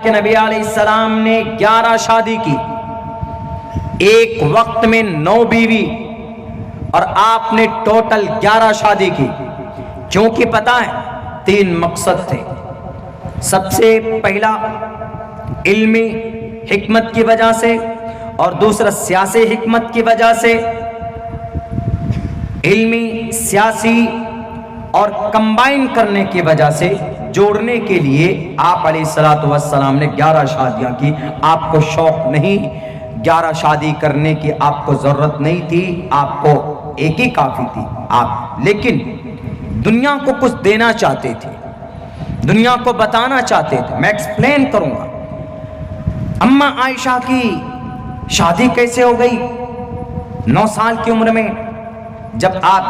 के नबी अलैहिस्सलाम ने 11 शादी की, एक वक्त में 9 बीवी, और आपने टोटल 11 शादी की। क्योंकि पता है 3 मकसद थे। सबसे पहला इल्मी हिकमत की वजह से, और दूसरा सियासी हिकमत की वजह से। इल्मी, सियासी और कंबाइन करने की वजह से, जोड़ने के लिए आप अलैहिस्सलातु वस्सलाम ने 11 शादियां की। आपको शौक नहीं 11 शादी करने की, आपको जरूरत नहीं थी, आपको एक ही काफी थी। आप लेकिन दुनिया को कुछ देना चाहते थे, दुनिया को बताना चाहते थे। मैं एक्सप्लेन करूंगा। अम्मा आयशा की शादी कैसे हो गई? 9 साल की उम्र में, जब आप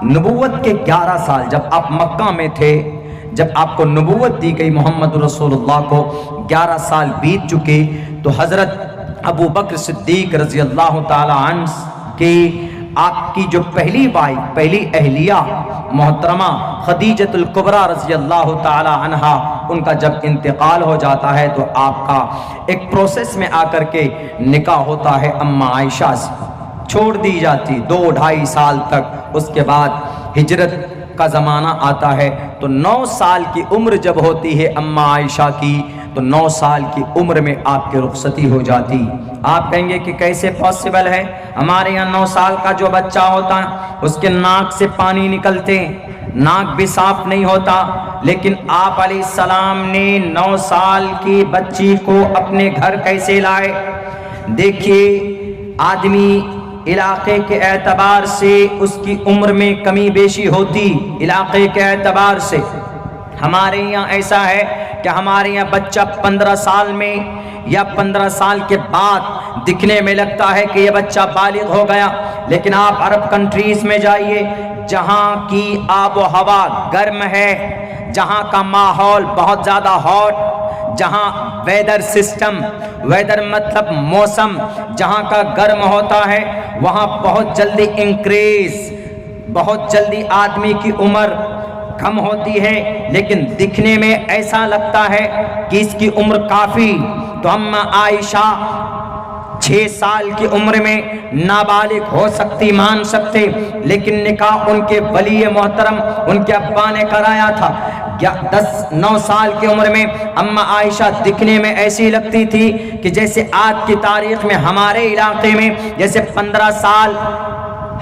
नबूवत के 11 साल, जब आप मक्का में थे, जब आपको नबूवत दी गई, मोहम्मद रसूलुल्लाह को 11 साल बीत चुके, तो हजरत अबू बकर सिद्दीक रजी अल्लाह ताला अन्हु की आपकी जो पहली वाइफ, पहली अहलिया मोहतरमा खदीजतुल कुबरा रजी अल्लाह ताला अन्हा, उनका जब इंतकाल हो जाता है तो आपका एक प्रोसेस में आकर के निकाह होता है अम्मा आयशा से, छोड़ दी जाती 2-2.5 साल तक। उसके बाद हिजरत का ज़माना आता है, तो 9 साल की उम्र जब होती है अम्मा आयशा की, तो 9 साल की उम्र में आपकी रुखसती हो जाती। आप कहेंगे कि कैसे पॉसिबल है? हमारे यहाँ 9 साल का जो बच्चा होता है उसके नाक से पानी निकलते, नाक भी साफ नहीं होता, लेकिन आप अलैहिस्सलाम ने 9 साल की बच्ची को अपने घर कैसे लाए? देखिए, आदमी इलाके के एतबार से उसकी उम्र में कमी बेशी होती, इलाके के एतबार से। हमारे यहाँ ऐसा है कि हमारे यहाँ बच्चा 15 साल में या 15 साल के बाद दिखने में लगता है कि ये बच्चा बालिग हो गया, लेकिन आप अरब कंट्रीज में जाइए, जहाँ की आबो हवा गर्म है, जहाँ का माहौल बहुत ज़्यादा हॉट, जहाँ वेदर सिस्टम, वेदर मतलब मौसम जहाँ का गर्म होता है, वहाँ बहुत जल्दी इंक्रीज, बहुत जल्दी आदमी की उम्र कम होती है, लेकिन दिखने में ऐसा लगता है कि इसकी उम्र काफ़ी। तो अम्मा आयशा 6 साल की उम्र में नाबालिग हो सकती, मान सकते, लेकिन निकाह उनके वली मोहतरम उनके अब्बा ने कराया था। 9 साल की उम्र में अम्मा आयशा दिखने में ऐसी लगती थी कि जैसे आज की तारीख में हमारे इलाके में जैसे 15 साल,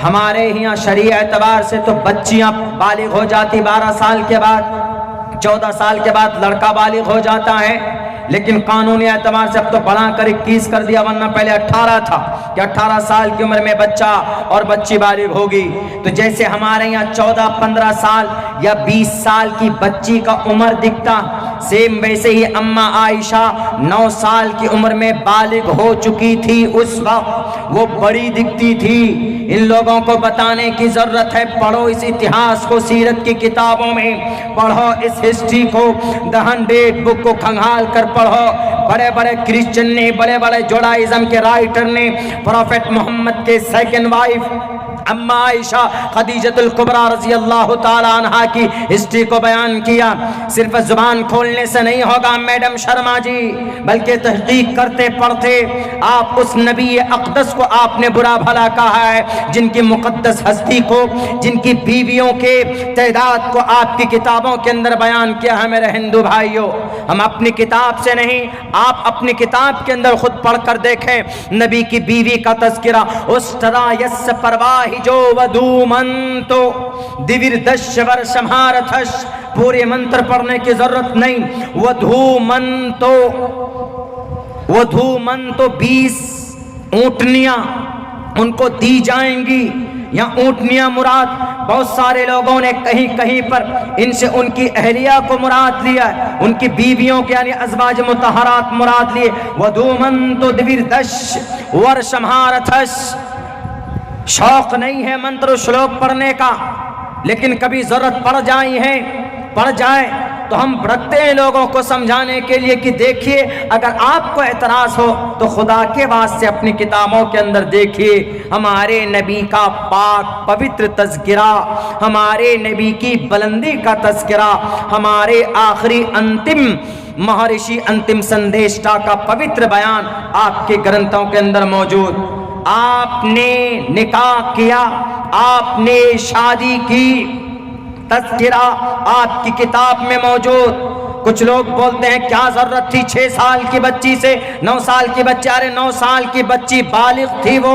हमारे यहाँ शरीय एतबार से तो बच्चियाँ बालिग हो जाती 12 साल के बाद, 14 साल के बाद लड़का बालिग हो जाता है, लेकिन कानूनी एतबार से अब तो बढ़ा कर 21 कर दिया, वरना पहले 18 था कि 18 साल की उम्र में बच्चा और बच्ची बालिग होगी। तो जैसे हमारे यहाँ 14-15 साल या 20 साल की बच्ची का उम्र दिखता, सेम वैसे ही अम्मा आयशा 9 साल की उम्र में बालिग हो चुकी थी। उस वक्त वो बड़ी दिखती थी। इन लोगों को बताने की जरूरत है, पढ़ो इस इतिहास को, सीरत की किताबों में पढ़ो, इस हिस्ट्री को, द 100 बुक को खंगाल कर पढ़ो। बड़े बड़े क्रिश्चियन ने, बड़े बड़े जुडाइज्म के राइटर ने प्रोफेट मोहम्मद के सेकंड वाइफ अम्मा आयशा खदीजतुल कुबरा रजी अल्लाह ताला अन्हा की हिस्ट्री को बयान किया। सिर्फ जुबान खोलने से नहीं होगा मैडम शर्मा जी, बल्कि तहकीक करते पढ़ते आप उस नबी अक़दस को आपने बुरा भला कहा है, जिनकी मुक़द्दस हस्ती को, जिनकी बीवियों के तादाद को आपकी किताबों के अंदर बयान किया है। मेरे हिंदू भाइयों, हम अपनी किताब से नहीं, आप अपनी किताब के अंदर खुद पढ़ कर देखें नबी की बीवी का तज़किरा। उस तरह यस परवाही जो वधूमंतो दिविर्दश वर्षमारथश, पूरे मंत्र पढ़ने की जरूरत नहीं। वधूमंतो, वधूमंतो 20 ऊंटनियां उनको दी जाएंगी। यहाँ ऊंटनियां मुराद, बहुत सारे लोगों ने कहीं कहीं पर इनसे उनकी अहलिया को मुराद लिया, उनकी बीवियों के यानी अज़वाज मुतहरात मुराद लिए। वधूमंतो दिविर्दश वर्षमारथश, शौक नहीं है मंत्र श्लोक पढ़ने का, लेकिन कभी जरूरत पड़ जाए तो हम रखते हैं लोगों को समझाने के लिए कि देखिए, अगर आपको एतराज हो तो खुदा के वास्ते अपनी किताबों के अंदर देखिए हमारे नबी का पाक पवित्र तज़किरा, हमारे नबी की बुलंदी का तज़किरा, हमारे आखिरी अंतिम महर्षि अंतिम संदेष्टा का पवित्र बयान आपके ग्रंथों के अंदर मौजूद। आपने निकाह किया, आपने शादी की, तज़किरा आपकी किताब में मौजूद। कुछ लोग बोलते हैं क्या जरूरत थी 6 साल की बच्ची से, 9 साल की बच्ची, अरे 9 साल की बच्ची बालिग थी, वो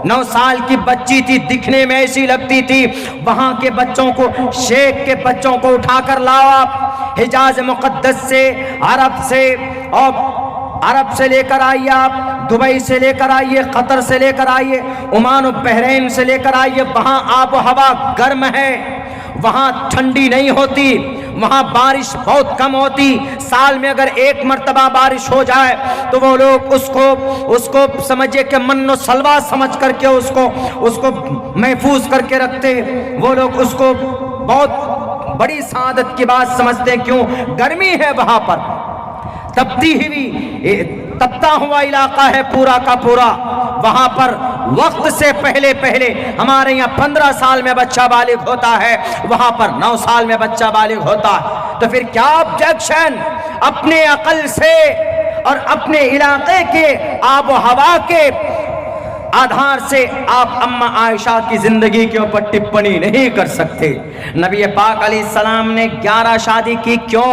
9 साल की बच्ची थी, दिखने में ऐसी लगती थी। वहां के बच्चों को, शेख के बच्चों को उठाकर लाओ आप, हिजाज मुक़द्दस से, अरब से, और अरब से लेकर आइए आप, दुबई से लेकर आइए, कतर से लेकर आइए, ओमान और बहरीन से लेकर आइए। वहाँ आब हवा गर्म है, वहाँ ठंडी नहीं होती, वहाँ बारिश बहुत कम होती। साल में अगर 1 मरतबा बारिश हो जाए तो वो लोग उसको समझिए कि मन्नो सलवा समझ करके उसको महफूज करके रखते। वो लोग उसको बहुत बड़ी सादत की बात समझते हैं। क्यों? गर्मी है वहाँ पर, तपता हुआ इलाका है पूरा का पूरा। वहां पर वक्त से पहले हमारे यहाँ 15 साल में बच्चा बालिग होता है, वहां पर 9 साल में बच्चा बालिग होता है। तो फिर क्या ऑब्जेक्शन? अपने अकल से और अपने इलाके के आबो हवा के आधार से आप अम्मा आयशा की जिंदगी के ऊपर टिप्पणी नहीं कर सकते। नबी पाक अलैहिस्सलाम ने 11 शादी की। क्यों?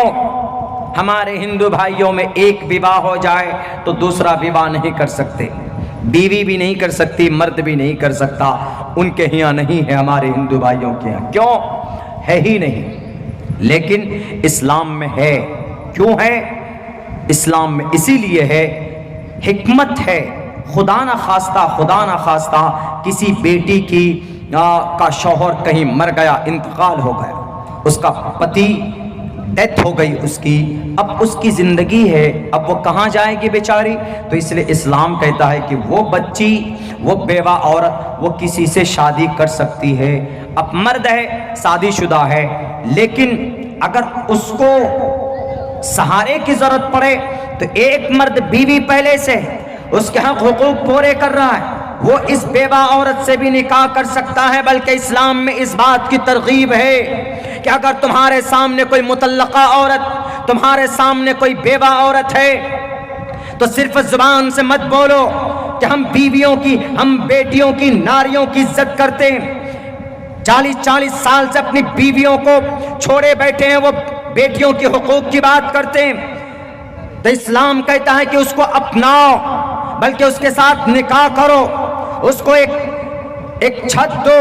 हमारे हिंदू भाइयों में एक विवाह हो जाए तो दूसरा विवाह नहीं कर सकते, बीवी भी नहीं कर सकती, मर्द भी नहीं कर सकता। उनके यहाँ नहीं है, हमारे हिंदू भाइयों के यहाँ क्यों है ही नहीं, लेकिन इस्लाम में है। क्यों है? इस्लाम में इसीलिए है, हिकमत है। खुदा ना खास्ता किसी बेटी की का शौहर कहीं मर गया, इंतकाल हो गया, उसका पति डेथ हो गई उसकी, अब उसकी जिंदगी है, अब वो कहाँ जाएगी बेचारी? तो इसलिए इस्लाम कहता है कि वो बच्ची, वो बेवा औरत, वो किसी से शादी कर सकती है। अब मर्द है, शादीशुदा है, लेकिन अगर उसको सहारे की जरूरत पड़े तो एक मर्द बीवी पहले से उसके हक हुकूक पूरे कर रहा है, वो इस बेवा औरत से भी निकाह कर सकता है। बल्कि इस्लाम में इस बात की तरगीब है कि अगर तुम्हारे सामने कोई मुतल्लका औरत, तुम्हारे सामने कोई बेवा औरत है, तो सिर्फ जुबान से मत बोलो कि हम बीवियों की, हम बेटियों की, नारियों की इज्जत करते हैं। 40-40 साल से अपनी बीवियों को छोड़े बैठे हैं, वो बेटियों के हुकूक की बात करते हैं। तो इस्लाम कहता है कि उसको अपनाओ, बल्कि उसके साथ निकाह करो, उसको एक छत दो,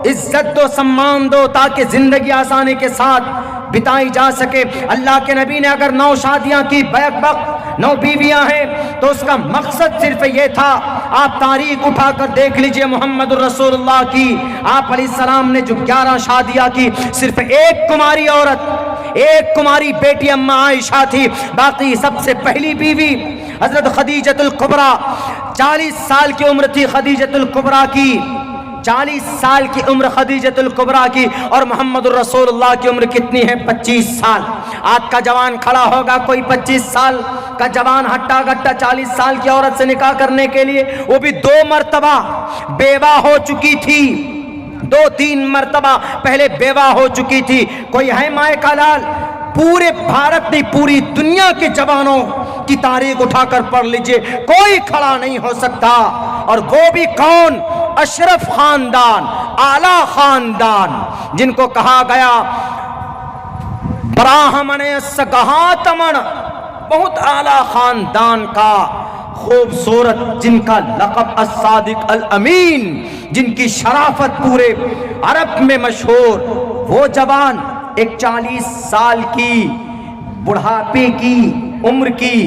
इज्जत दो, सम्मान दो, ताकि जिंदगी आसानी के साथ बिताई जा सके। अल्लाह के नबी ने अगर 9 शादियां की, बैक वक्त 9 बीवियां हैं, तो उसका मकसद सिर्फ ये था। आप तारीख उठाकर देख लीजिए मोहम्मद रसूलुल्लाह की, आप अलैहिस्सलाम ने जो 11 शादियां की, सिर्फ एक कुमारी औरत, एक कुमारी बेटी अम्मा आयशा थी। बाकी सबसे पहली बीवी हजरत खदीजतुल कुबरा, 40 साल की उम्र थी खदीजतुल कुबरा की, 40 साल की उम्र खदीजतुल कुबरा की। और मोहम्मद रसूलुल्लाह की उम्र कितनी है? 25 साल। आज का जवान खड़ा होगा कोई 25 साल का जवान हट्टा गट्टा 40 साल की औरत से निकाह करने के लिए, वो भी 2 मरतबा बेवा हो चुकी थी, 2-3 मरतबा पहले बेवा हो चुकी थी। कोई है माए का लाल? पूरे भारत नहीं, पूरी दुनिया के जवानों की तारीख उठाकर पढ़ लीजिए, कोई खड़ा नहीं हो सकता। और वो भी कौन? अशरफ खानदान, आला खानदान, जिनको कहा गया ब्राह्मण सगहातमण, बहुत आला खानदान का खूबसूरत, जिनका लक़ब अस्सादिक अल अमीन, जिनकी शराफत पूरे अरब में मशहूर, वो जवान एक 40 साल की बुढ़ापे की उम्र की,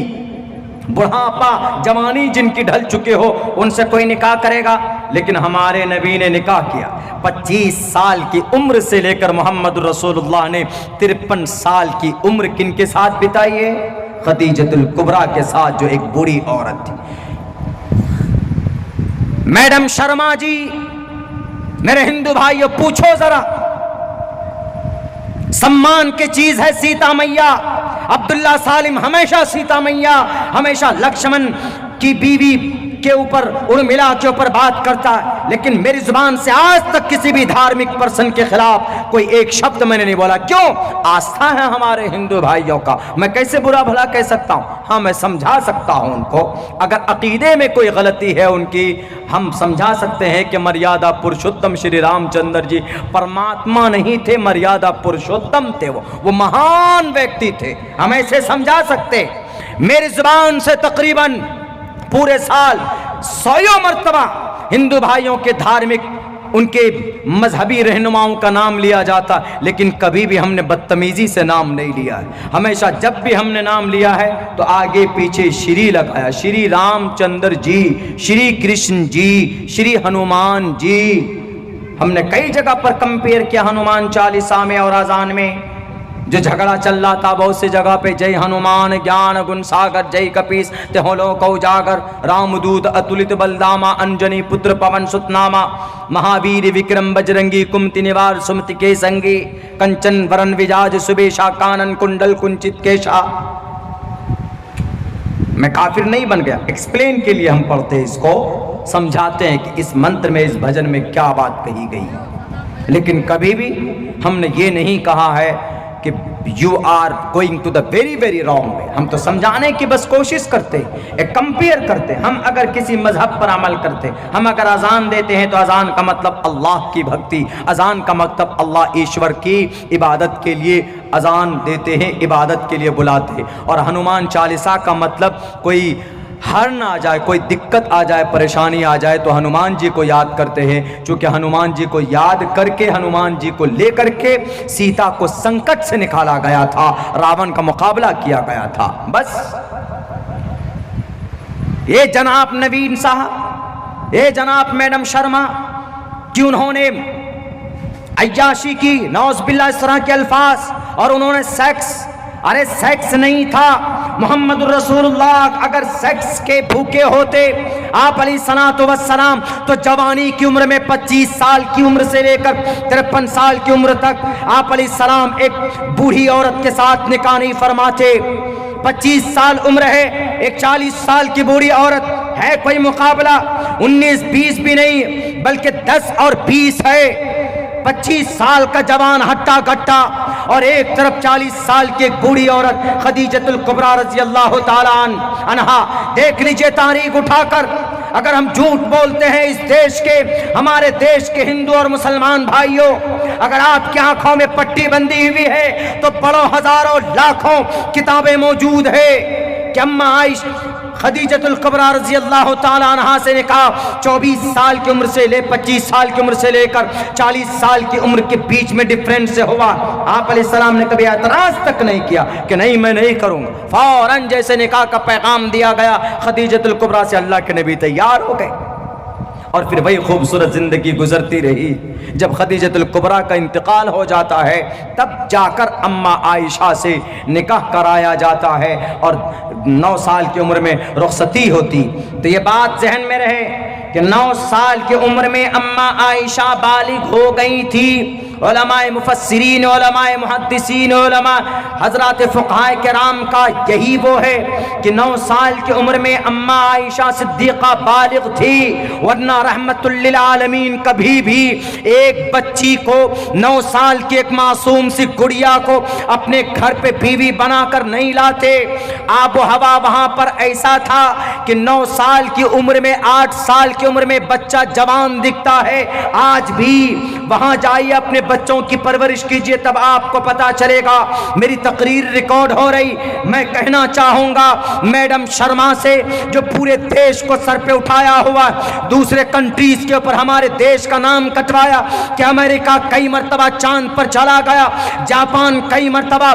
बुढ़ापा जवानी जिनकी ढल चुके हो, उनसे कोई निकाह करेगा? लेकिन हमारे नबी ने निकाह किया। 25 साल की उम्र से लेकर मोहम्मद रसूलुल्लाह ने 53 साल की उम्र किनके साथ बिताई है? खदीजतुल कुबरा के साथ, जो एक बूढ़ी औरत थी। मैडम शर्मा जी, मेरे हिंदू भाइयों, पूछो जरा, सम्मान की चीज है सीता मैया। अब्दुल्ला सालिम हमेशा सीता मैया, हमेशा लक्ष्मण की बीवी के ऊपर, उर्मिला के ऊपर बात करता है। लेकिन मेरी जुबान से आज तक किसी भी धार्मिक पर्सन के खिलाफ कोई एक शब्द मैंने नहीं बोला। क्यों? आस्था है हमारे हिंदू भाइयों का, मैं कैसे बुरा भला कह सकता हूं? हाँ, मैं समझा सकता हूं उनको, अगर अकीदे में कोई गलती है उनकी, हम समझा सकते हैं कि मर्यादा पुरुषोत्तम श्री रामचंद्र जी परमात्मा नहीं थे, मर्यादा पुरुषोत्तम थे, वो महान व्यक्ति थे, हम ऐसे समझा सकते। मेरी जुबान से तकरीबन पूरे साल 100 मर्तबा हिंदू भाइयों के धार्मिक, उनके मजहबी रहनुमाओं का नाम लिया जाता, लेकिन कभी भी हमने बदतमीजी से नाम नहीं लिया है। हमेशा जब भी हमने नाम लिया है तो आगे पीछे श्री लगाया, श्री रामचंद्र जी, श्री कृष्ण जी, श्री हनुमान जी। हमने कई जगह पर कंपेयर किया हनुमान चालीसा में और अजान में जो झगड़ा चल रहा था बहुत सी जगह पे, जय हनुमान ज्ञान गुण सागर, जय कपीस तेहो लोक उजागर, रामदूत अतुलित बलदामा, अंजनी पुत्र पवन सुतनामा, महावीर विक्रम बजरंगी, कुमति निवार सुमति के संगी, कंचन वरन विजाज सुबेशा, कानन कुंडल कुंचित केशा। मैं काफिर नहीं बन गया, एक्सप्लेन के लिए हम पढ़ते हैं इसको, समझाते हैं कि इस मंत्र में, इस भजन में क्या बात कही गई। लेकिन कभी भी हमने ये नहीं कहा है कि you are going to the very very wrong way. हम तो समझाने की बस कोशिश करते, एक कंपेयर करते। हम अगर किसी मजहब पर अमल करते, हम अगर अजान देते हैं तो अजान का मतलब अल्लाह की भक्ति, अजान का मतलब अल्लाह ईश्वर की इबादत के लिए अजान देते हैं, इबादत के लिए बुलाते हैं। और हनुमान चालीसा का मतलब कोई हर ना आ जाए, कोई दिक्कत आ जाए, परेशानी आ जाए तो हनुमान जी को याद करते हैं, क्योंकि हनुमान जी को याद करके, हनुमान जी को लेकर के सीता को संकट से निकाला गया था, रावण का मुकाबला किया गया था। बस ये जनाब नवीन साहब, ये जनाब मैडम शर्मा कि उन्होंने अय्याशी की, नौज बिल्लाह इस तरह के अल्फाज, और उन्होंने सेक्स, अरे सेक्स नहीं था, मोहम्मद रसूलुल्लाह अगर सेक्स के भूखे होते आप अलैहिस्सलातु वस्सलाम तो जवानी की उम्र में 25 साल की उम्र से लेकर 53 साल की उम्र तक आप अलैहिस्सलाम एक बूढ़ी औरत के साथ निकाह नहीं फरमाते। 25 साल उम्र है, एक 40 साल की बूढ़ी औरत है, कोई मुकाबला 19-20 भी नहीं बल्कि 10 और 20 है। 25 साल का जवान हट्टा गट्टा और एक तरफ 40 साल की एक बूढ़ी औरत खदीजतुल कुबरा रज़ी अल्लाह ताला अन्हा। देख लीजिए तारीख उठाकर, अगर हम झूठ बोलते हैं इस देश के, हमारे देश के हिंदू और मुसलमान भाइयों, अगर आपकी आंखों में पट्टी बंधी हुई है तो पढ़ो, हजारों लाखों किताबें मौजूद है कि अम्मा आयशा खदीजतुल कुबरा रज़ी अल्लाह ताला अन्हा से निकाह 24 साल की उम्र से ले 25 साल की उम्र से लेकर 40 साल की उम्र के बीच में डिफरेंस से हुआ। आप अलैहिस्सलाम ने कभी एतराज तक नहीं किया कि नहीं मैं नहीं करूंगा, फौरन जैसे निकाह का पैगाम दिया गया खदीजतुल कुबरा से अल्लाह के नबी तैयार हो गए और फिर वही खूबसूरत जिंदगी गुजरती रही। जब खदीजतुल कुबरा का इंतकाल हो जाता है तब जाकर अम्मा आयशा से निकाह कराया जाता है और 9 साल की उम्र में रुखसती होती। तो ये बात जहन में रहे कि 9 साल की उम्र में अम्मा आयशा बालिग हो गई थी। उलमाए मुफस्सिरीन, उलमाए मुहद्दिसीन, उलमा हजरात फुक़हाए किराम का यही वो है कि 9 साल की उम्र में अम्मा आयशा सिद्दीक़ा बालिग थी, वरना रहमतुल लिल आलमीन कभी भी एक बच्ची को 9 साल की एक मासूम सी गुड़िया को अपने घर पे बीवी बनाकर नहीं लाते। आबो हवा वहाँ पर ऐसा था कि 9 साल की उम्र में, 8 साल की उम्र में बच्चा जवान दिखता है। आज भी वहाँ जाइए, अपने बच्चों की परवरिश कीजिए, तब आपको पता चलेगा। मेरी तकरीर रिकॉर्ड हो रही, मैं कहना चाहूँगा मैडम शर्मा से, जो पूरे देश को सर पे उठाया हुआ, दूसरे कंट्रीज के ऊपर हमारे देश का नाम कटवाया कि अमेरिका कई मरतबा चांद पर चला गया, जापान कई मरतबा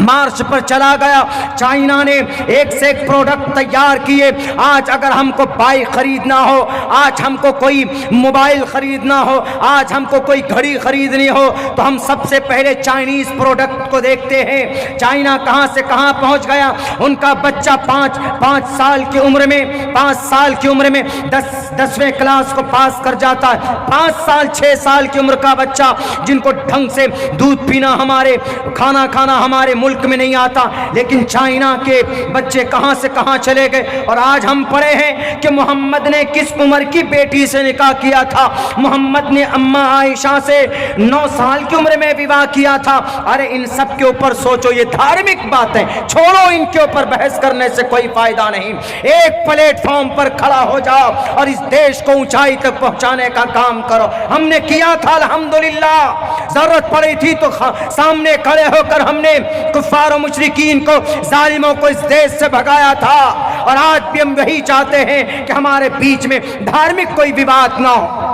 मार्च पर चला गया, चाइना ने एक से एक प्रोडक्ट तैयार किए। आज अगर हमको बाइक खरीदना हो, आज हमको कोई मोबाइल खरीदना हो, आज हमको कोई घड़ी खरीदनी हो, तो हम सबसे पहले चाइनीज प्रोडक्ट को देखते हैं। चाइना कहां से कहां पहुंच गया। उनका बच्चा 5 साल की उम्र में, 5 साल की उम्र में 10वीं क्लास को पास कर जाता है। 5 साल 6 साल की उम्र का बच्चा जिनको ढंग से दूध पीना, हमारे खाना खाना, हमारे मुल्क में नहीं आता, लेकिन चाइना के बच्चे कहां से कहां चले गए। और आज हम पढ़े हैं कि मोहम्मद ने किस उम्र की बेटी से निकाह किया था। मोहम्मद ने अम्मा आयशा से 9 साल की उम्र में विवाह किया था। अरे इन सब के ऊपर सोचो, ये धार्मिक बातें छोड़ो, इनके ऊपर बहस करने से कोई फायदा नहीं। एक प्लेटफॉर्म पर खड़ा हो जाओ और इस देश को ऊंचाई तक पहुंचाने का काम करो। हमने किया था अल्हम्दुलिल्लाह, जरूरत पड़ी थी तो सामने खड़े होकर हमने कुफ्फार और मुशरिकीन को, जालिमों को इस देश से भगाया था। और आज भी हम वही चाहते हैं कि हमारे बीच में धार्मिक कोई विवाद ना हो।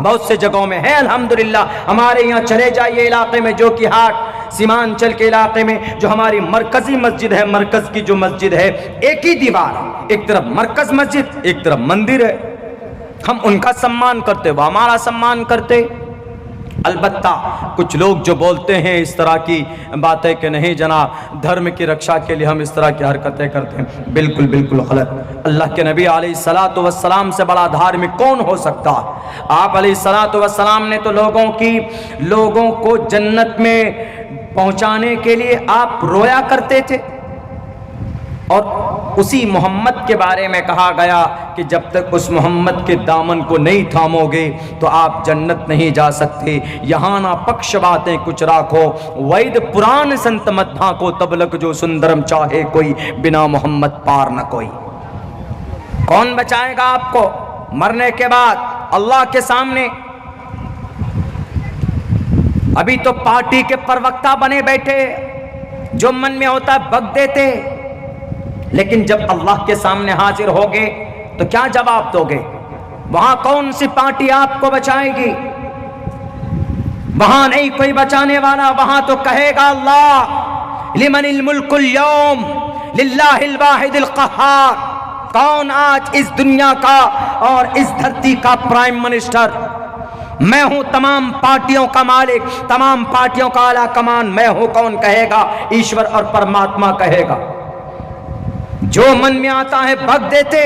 बहुत से जगहों में है अल्हम्दुलिल्लाह। हमारे यहाँ चले जाइए इलाके में, जो कि हाट सीमांचल के इलाके में जो हमारी मरकजी मस्जिद है, मरकज की जो मस्जिद है, एक ही दीवार, एक तरफ मरकज मस्जिद, एक तरफ मंदिर है। हम उनका सम्मान करते, वो हमारा सम्मान करते। अलबत्ता कुछ लोग जो बोलते हैं इस तरह की बातें कि नहीं जनाब, धर्म की रक्षा के लिए हम इस तरह की हरकतें करते हैं, बिल्कुल बिल्कुल गलत। अल्लाह के नबी अलैहिस्सलातु वस्सलाम से बड़ा धार्मिक कौन हो सकता। आप अलैहिस्सलातु वस्सलाम ने तो लोगों को जन्नत में पहुंचाने के लिए आप रोया करते थे। और उसी मोहम्मद के बारे में कहा गया कि जब तक उस मोहम्मद के दामन को नहीं थामोगे तो आप जन्नत नहीं जा सकते। यहाँ ना पक्ष बातें कुछ राखो, वैद पुराण संत मत भाको, तब लग जो सुंदरम चाहे कोई, बिना मोहम्मद पार न कोई। कौन बचाएगा आपको मरने के बाद अल्लाह के सामने? अभी तो पार्टी के प्रवक्ता बने बैठे, जो मन में होता है बक देते, लेकिन जब अल्लाह के सामने हाजिर होगे तो क्या जवाब दोगे? वहां कौन सी पार्टी आपको बचाएगी? वहां नहीं कोई बचाने वाला। वहां तो कहेगा अल्लाह लिमनिल मुल्कुल यौम लिल्लाहिल वाहिदिल क़हार। कौन आज इस दुनिया का और इस धरती का प्राइम मिनिस्टर? मैं हूं तमाम पार्टियों का मालिक, तमाम पार्टियों का आला कमान मैं हूं। कौन कहेगा? ईश्वर और परमात्मा कहेगा। जो मन में आता है बक देते,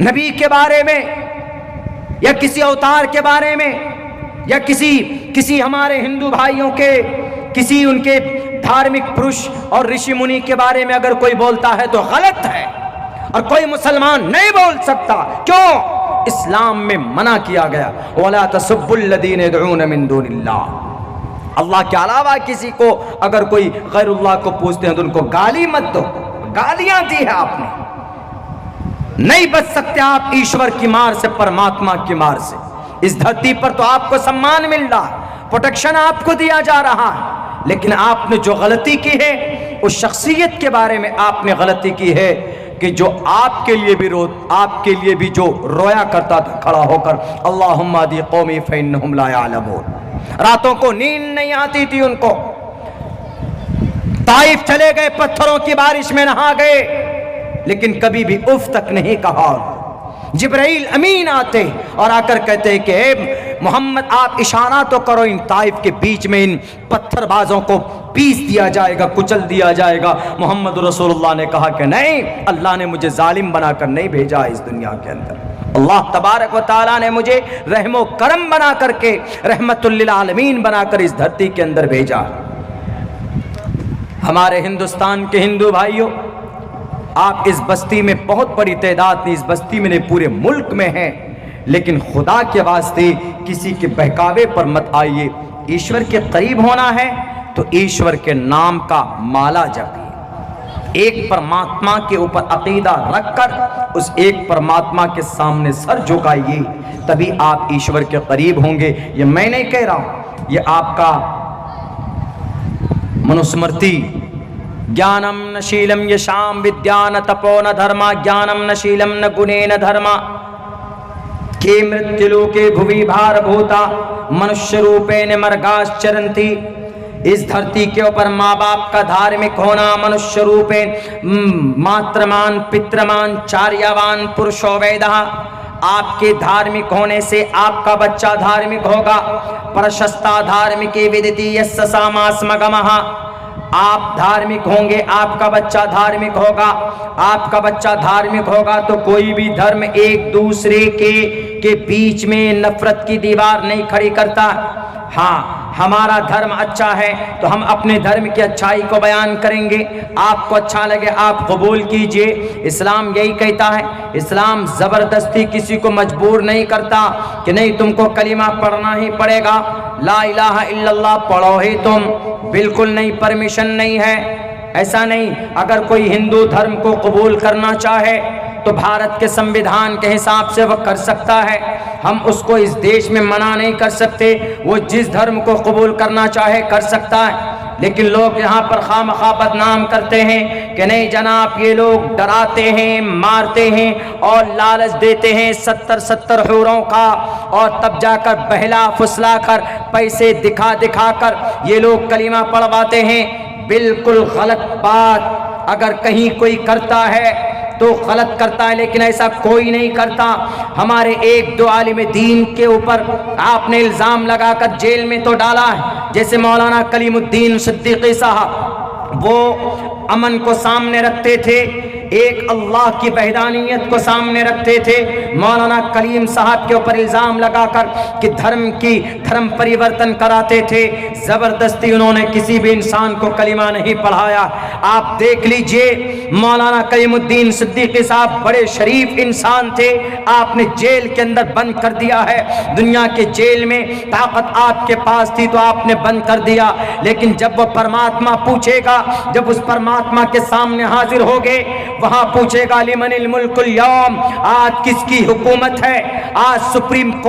नबी के बारे में या किसी अवतार के बारे में या किसी हमारे हिंदू भाइयों के, किसी उनके धार्मिक पुरुष और ऋषि मुनि के बारे में अगर कोई बोलता है तो गलत है, और कोई मुसलमान नहीं बोल सकता। क्यों? इस्लाम में मना किया गया, वला तसुब्बुल्लज़ीना यदऊना मिन दूनिल्लाह। अल्लाह के अलावा किसी को अगर कोई गैरुल्लाह को पूछते हैं तो उनको गाली मत दो। गालियां दी है आपने, नहीं बच सकते आप ईश्वर की मार से, परमात्मा की मार से। इस धरती पर तो आपको सम्मान मिल रहा, प्रोटेक्शन आपको दिया जा रहा है, लेकिन आपने जो गलती की है उस शख्सियत के बारे में आपने गलती की है कि जो आपके लिए भी जो रोया करता था खड़ा होकर, अल्लाहुम्मा दी कौमी फइन्नहुम ला यअलमून। रातों को नींद नहीं आती थी उनको। ताइफ चले गए, पत्थरों की बारिश में नहा गए, लेकिन कभी भी उफ तक नहीं कहा। जिब्राइल अमीन आते और आकर कहते कि मोहम्मद आप इशारा तो करो, इन ताइफ के बीच में इन पत्थरबाजों को पीस दिया जाएगा, कुचल दिया जाएगा। मोहम्मद रसूलुल्लाह ने कहा कि नहीं, अल्लाह ने मुझे जालिम बनाकर नहीं भेजा इस दुनिया के अंदर। अल्लाह तबारक व तआला ने मुझे रहमो करम बना करके, रहमतुल लिल आलमीन बनाकर इस धरती के अंदर भेजा। हमारे हिंदुस्तान के हिंदू भाइयों, आप इस बस्ती में बहुत बड़ी तादाद में, इस बस्ती में नहीं पूरे मुल्क में हैं, लेकिन खुदा के वास्ते किसी के बहकावे पर मत आइए। ईश्वर के करीब होना है तो ईश्वर के नाम का माला जपिए। एक परमात्मा के ऊपर अकीदा रखकर उस एक परमात्मा के सामने सर झुकाइए, तभी आप ईश्वर के करीब होंगे। ये मैं नहीं कह रहा हूं, ये आपका मनुस्मृति, ज्ञानम न शीलम यशाम विद्या न तपो न धर्मा, ज्ञानम न शीलम न गुणे न धर्मा, के मृत्युलोके भुवि भार भूता मनुष्य रूपे न मर्गाश्चरन्ति। इस धरती के ऊपर माँ बाप का धार्मिक होना, मनुष्य रूपे मात्रमान पित्रमान चार्यवान पुरुषो वेदः। आपके धार्मिक होने से आपका बच्चा धार्मिक होगा। प्रशस्ता धार्मिके विदिति यस्य सामास्मगमः। आप धार्मिक होंगे, आपका बच्चा धार्मिक होगा। आपका बच्चा धार्मिक होगा तो कोई भी धर्म एक दूसरे के बीच में नफरत की दीवार नहीं खड़ी करता। हाँ, हमारा धर्म अच्छा है तो हम अपने धर्म की अच्छाई को बयान करेंगे। आपको अच्छा लगे आप कबूल कीजिए। इस्लाम यही कहता है, इस्लाम ज़बरदस्ती किसी को मजबूर नहीं करता कि नहीं तुमको कलीमा पढ़ना ही पड़ेगा, ला इलाहा इल्लल्लाह पढ़ो ही तुम, बिल्कुल नहीं, परमिशन नहीं है, ऐसा नहीं। अगर कोई हिंदू धर्म को कबूल करना चाहे तो भारत के संविधान के हिसाब से वह कर सकता है, हम उसको इस देश में मना नहीं कर सकते, वो जिस धर्म को कबूल करना चाहे कर सकता है। लेकिन लोग यहाँ पर खामखा बदनाम करते हैं कि नहीं जनाब ये लोग डराते हैं, मारते हैं और लालच देते हैं 70-70 हूरों का, और तब जाकर बहला फुसला कर पैसे दिखा दिखा कर ये लोग कलीमा पढ़वाते हैं। बिल्कुल गलत बात। अगर कहीं कोई करता है तो गलत करता है, लेकिन ऐसा कोई नहीं करता। हमारे एक दो आलिम दीन के ऊपर आपने इल्ज़ाम लगाकर जेल में तो डाला है, जैसे मौलाना कलीमुद्दीन सिद्दीकी साहब, वो अमन को सामने रखते थे, एक अल्लाह की वहदानियत को सामने रखते थे। मौलाना कलीम साहब के ऊपर इल्ज़ाम लगाकर कि धर्म परिवर्तन कराते थे। ज़बरदस्ती उन्होंने किसी भी इंसान को कलीमा नहीं पढ़ाया। आप देख लीजिए, मौलाना कलीमुद्दीन सिद्दीकी साहब बड़े शरीफ इंसान थे, आपने जेल के अंदर बंद कर दिया है। दुनिया के जेल में ताकत आपके पास थी तो आपने बंद कर दिया, लेकिन जब वो परमात्मा पूछेगा, जब उस परमात्मा के सामने हाजिर होगे, वहां पूछेगा लिमनिल मुल्कुल यौम, आज किसकी हुकूमत है, आज सुप्रीम कोर्ट